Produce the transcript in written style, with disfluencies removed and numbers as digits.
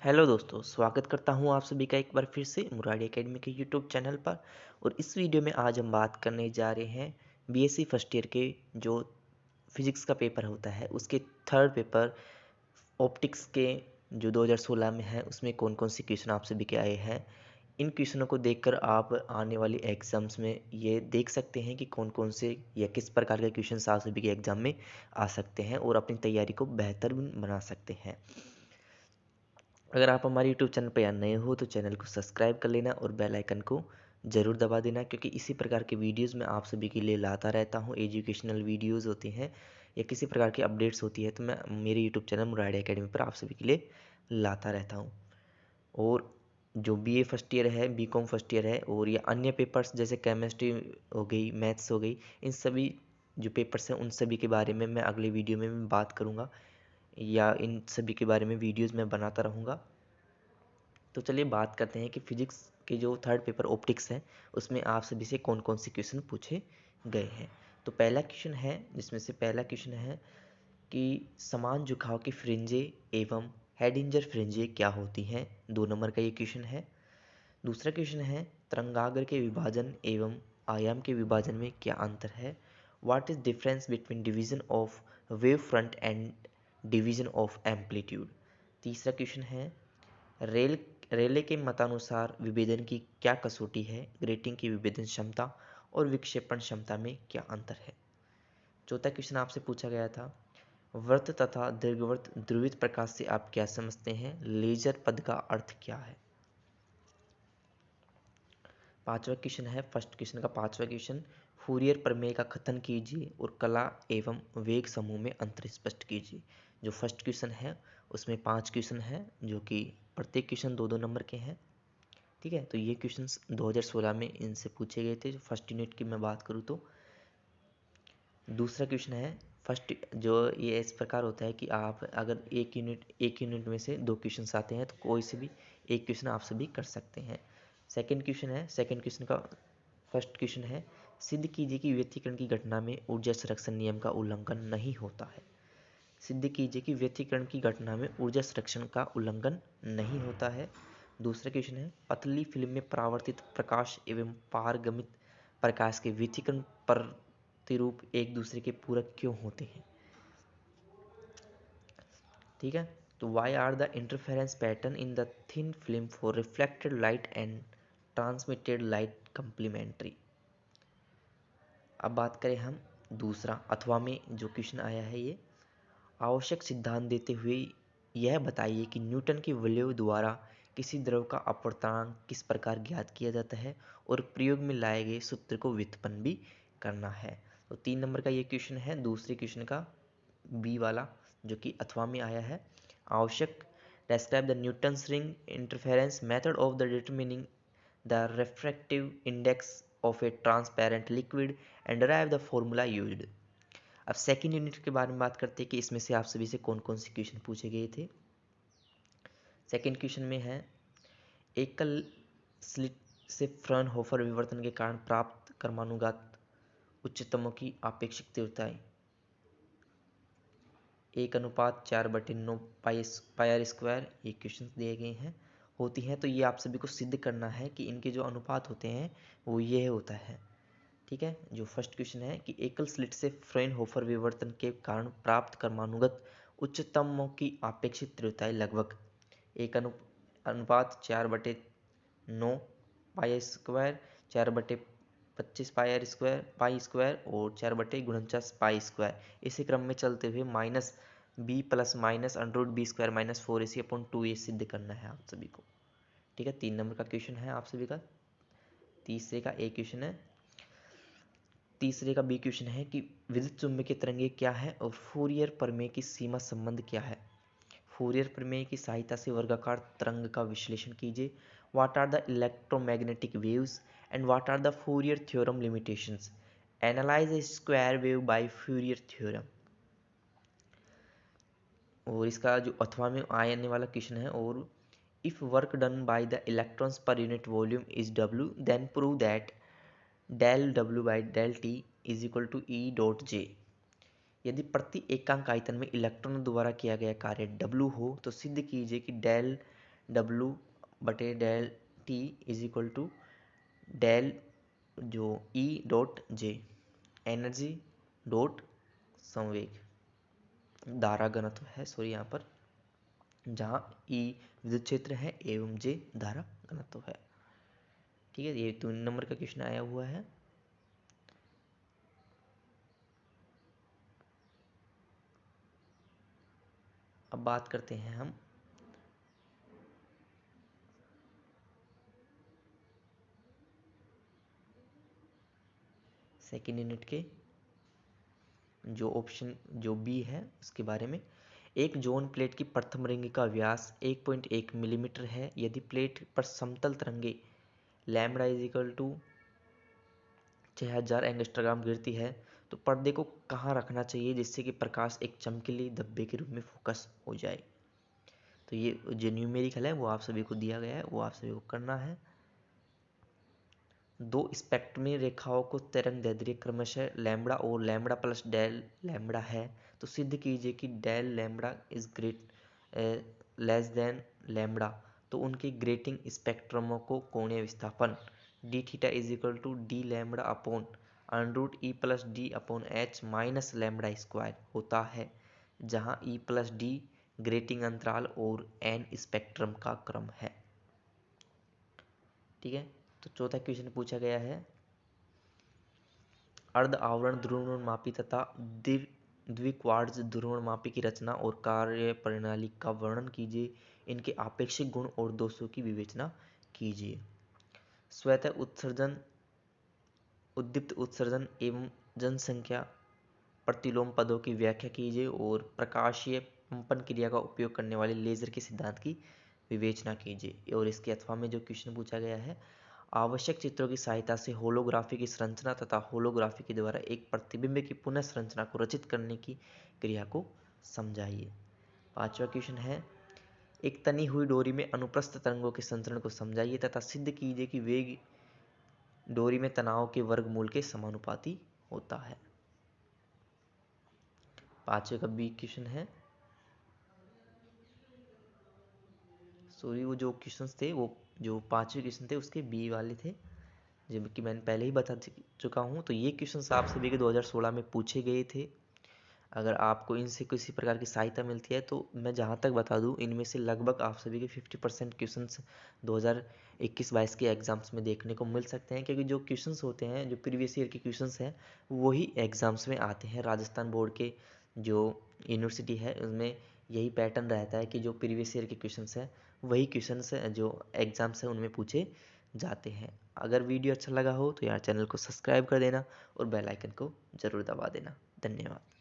Hello दोस्तों, स्वागत करता हूं आप सभी का एक बार फिर से मुरारी एकेडमी के यूट्यूब चैनल पर। और इस वीडियो में आज हम बात करने जा रहे हैं बीएससी फर्स्ट ईयर के जो फिजिक्स का पेपर होता है उसके थर्ड पेपर ऑप्टिक्स के जो 2016 में है उसमें कौन कौन से क्वेश्चन आप सभी के आए हैं। इन क्वेश्चनों को देखकर आप आने वाली एग्जाम्स में ये देख सकते हैं कि कौन कौन से या किस प्रकार के क्वेश्चन आप सभी के एग्जाम में आ सकते हैं और अपनी तैयारी को बेहतर बना सकते हैं। अगर आप हमारे यूट्यूब चैनल पर या नए हो तो चैनल को सब्सक्राइब कर लेना और बेल आइकन को ज़रूर दबा देना, क्योंकि इसी प्रकार के वीडियोस मैं आप सभी के लिए लाता रहता हूँ। एजुकेशनल वीडियोस होते हैं या किसी प्रकार की अपडेट्स होती है तो मैं मेरे यूट्यूब चैनल मुरारी एकेडमी पर आप सभी के लिए लाता रहता हूँ। और जो बीए फर्स्ट ईयर है, बीकॉम फर्स्ट ईयर है और या अन्य पेपर्स जैसे केमिस्ट्री हो गई, मैथ्स हो गई, इन सभी जो पेपर्स हैं उन सभी के बारे में मैं अगले वीडियो में मैं बात करूँगा या इन सभी के बारे में वीडियोज़ मैं बनाता रहूँगा। तो चलिए बात करते हैं कि फिजिक्स के जो थर्ड पेपर ऑप्टिक्स है उसमें आप सभी से कौन कौन से क्वेश्चन पूछे गए हैं। तो पहला क्वेश्चन है, जिसमें से पहला क्वेश्चन है कि समान झुकाव की फ्रिंजें एवं हेडिंजर फ्रिंजें क्या होती हैं। 2 नंबर का ये क्वेश्चन है। दूसरा क्वेश्चन है तरंगाग्र के विभाजन एवं आयाम के विभाजन में क्या अंतर है। What is difference between division of wave front end division of amplitude. तीसरा क्वेश्चन है रेले के मतानुसार विभेदन की क्या कसौटी है। ग्रेटिंग की विभेदन क्षमता और विक्षेपण क्षमता में क्या अंतर है। चौथा क्वेश्चन आपसे पूछा गया था वृत्त तथा दीर्घवृत्त ध्रुवित प्रकाश से आप क्या समझते हैं। लेजर पद का अर्थ क्या है। पांचवा क्वेश्चन है, फर्स्ट क्वेश्चन का पांचवा क्वेश्चन, फूरियर प्रमेय का कथन कीजिए और कला एवं वेग समूह में अंतर स्पष्ट कीजिए। जो फर्स्ट क्वेश्चन है उसमें 5 क्वेश्चन है जो कि प्रत्येक क्वेश्चन 2-2 नंबर के हैं। ठीक है, तो ये क्वेश्चंस 2016 में इनसे पूछे गए थे। जो फर्स्ट यूनिट की मैं बात करूँ तो दूसरा क्वेश्चन है फर्स्ट, जो ये इस प्रकार होता है कि आप अगर एक यूनिट में से 2 क्वेश्चन आते हैं तो कोई से भी एक क्वेश्चन आप सभी कर सकते हैं। सेकंड क्वेश्चन है, सेकंड क्वेश्चन का फर्स्ट क्वेश्चन है सिद्ध कीजिए कि व्यतिकरण की घटना में ऊर्जा संरक्षण नियम का उल्लंघन नहीं होता है। सिद्ध कीजिए कि व्यतिकरण की घटना में ऊर्जा संरक्षण का उल्लंघन नहीं होता है। दूसरा क्वेश्चन है पतली फिल्म में परावर्तित प्रकाश एवं पारगमित प्रकाश के व्यतिकरण प्रतिरूप एक दूसरे के पूरक क्यों होते हैं। ठीक है, तो why are the interference pattern in the thin film for reflected light and transmitted light complementary. अब बात करें हम दूसरा अथवा में जो क्वेश्चन आया है, ये आवश्यक सिद्धांत देते हुए यह बताइए कि न्यूटन के वलय द्वारा किसी द्रव का अपवर्तनांक किस प्रकार ज्ञात किया जाता है और प्रयोग में लाए गए सूत्र को व्युत्पन्न भी करना है। तो 3 नंबर का ये क्वेश्चन है, दूसरे क्वेश्चन का बी वाला जो कि अथवा में आया है। आवश्यक describe the Newton's ring interference method of the determining the refractive index of A transparent liquid and derive the formula used. अब सेकेंड यूनिट के बारे में बात करते हैं कि इसमें से आप सभी से कौन कौन से क्वेश्चन पूछे गए थे। सेकेंड क्वेश्चन में है एकल स्लिट से फ्रॉनहोफर विवर्तन के कारण प्राप्त क्रमानुगत उच्चतमों की आपेक्षिक तीव्रताएं 1:4/9 पाई आर स्क्वायर, ये क्वेश्चन दिए गए हैं होती हैं। तो ये आप सभी को सिद्ध करना है कि इनके जो अनुपात होते हैं वो ये होता है। ठीक है, जो फर्स्ट क्वेश्चन है कि एकल स्लिट से फ्रॉनहोफर विवर्तन के कारण प्राप्त क्रमानुगत उच्चतमों की आपेक्षिक तीव्रताएं लगभग 1:4/9 पाई स्क्वायर, 4/25 पाई स्क्वायर और 4/49 पाई स्क्वायर, इसी क्रम में चलते हुए minus B plus minus under root B square minus 4ac/2 ये सिद्ध करना है आप सभी को। ठीक है, 3 नंबर का क्वेश्चन है आप सभी का। तीसरे का ए क्वेश्चन है, तीसरे का बी क्वेश्चन है कि विद्युत चुम्बकीय तरंगें क्या है और फूरियर प्रमेय की सीमा संबंध क्या है। फूरियर प्रमेय की सहायता से वर्गाकार तरंग का विश्लेषण कीजिए। What are the electromagnetic waves and what are the Fourier theorem limitations. Analyse a square wave by Fourier theorem. और इसका जो अथवा में आने वाला क्वेश्चन है, और if work done by the electrons per unit volume is W then prove that del W by del T is equal to E dot J. यदि प्रति एकांक आयतन में इलेक्ट्रॉन द्वारा किया गया कार्य W हो तो सिद्ध कीजिए कि डेल W बटे del T is equal to del जो E dot J, energy dot संवेग, धारा घनत्व है सॉरी यहाँ पर, जहाँ E विद्युत क्षेत्र है एवं J धारा घनत्व है। ठीक है, ये 3 नंबर का क्वेश्चन आया हुआ है। अब बात करते हैं हम सेकेंड यूनिट के जो ऑप्शन जो बी है उसके बारे में। एक जोन प्लेट की प्रथम रिंग का व्यास 1.1 मिलीमीटर है। यदि प्लेट पर समतल तरंगे lambda is equal to 6000 angstrom गिरती है तो पर्दे को कहाँ रखना चाहिए जिससे कि प्रकाश एक चमकीले धब्बे के रूप में फोकस हो जाए। तो ये जो न्यूमेरिकल है वो आप सभी को दिया गया है, वो आप सभी को करना है। दो स्पेक्ट्रमी रेखाओं को तरंग दैर्ध्य क्रमशः लैम्बडा और लैम्बडा प्लस डेल लैम्बडा है तो सिद्ध कीजिए कि del lambda is less than lambda. तो उनके ग्रेटिंग स्पेक्ट्रमों को कोणीय विस्थापन D theta is equal to D lambda upon under root E plus D upon H minus lambda square होता है, जहाँ ई प्लस डी ग्रेटिंग अंतराल और एन स्पेक्ट्रम का क्रम है। ठीक है, तो चौथा क्वेश्चन पूछा गया है, अर्ध आवरण ध्रुवणमापी तथा द्विक्वार्ट्ज ध्रुवणमापी की रचना और कार्य प्रणाली का वर्णन कीजिए। इनके आपेक्षिक गुण और दोषों की विवेचना कीजिए। स्वतः उत्सर्जन, उद्दीप्त उत्सर्जन एवं जनसंख्या प्रतिलोम पदों की व्याख्या कीजिए और प्रकाशीय कंपन क्रिया का उपयोग करने वाले लेजर के सिद्धांत की विवेचना कीजिए। और इसके अथवा में जो क्वेश्चन पूछा गया है, आवश्यक चित्रों की सहायता से होलोग्राफी की संरचना तथा होलोग्राफी के द्वारा एक प्रतिबिंब की पुनः संरचना को रचित करने की क्रिया को समझाइए। पांचवा क्वेश्चन है, एक तनी हुई डोरी में अनुप्रस्थ तरंगों के संचरण को समझाइए तथा सिद्ध कीजिए कि वेग डोरी में तनाव के वर्गमूल के समानुपाती होता है। पांचवे का बी क्वेश्चन है, सॉरी वो जो क्वेश्चंस थे वो जो पांचवे क्वेश्चन थे उसके बी वाले थे, जबकि मैंने पहले ही बता चुका हूँ। तो ये क्वेश्चंस आप सभी के 2016 में पूछे गए थे। अगर आपको इनसे किसी प्रकार की सहायता मिलती है तो मैं जहाँ तक बता दूँ, इनमें से लगभग आप सभी के 50% क्वेश्चंस 2021-22 के एग्जाम्स में देखने को मिल सकते हैं, क्योंकि जो क्वेश्चंस होते हैं जो प्रीवियस ईयर के क्वेश्चंस हैं वही एग्जाम्स में आते हैं। राजस्थान बोर्ड के जो यूनिवर्सिटी है उसमें यही पैटर्न रहता है कि जो प्रीवियस ईयर के क्वेश्चंस हैं वही क्वेश्चंस जो एग्जाम्स हैं उनमें पूछे जाते हैं। अगर वीडियो अच्छा लगा हो तो यार चैनल को सब्सक्राइब कर देना और बेल आइकन को ज़रूर दबा देना। धन्यवाद।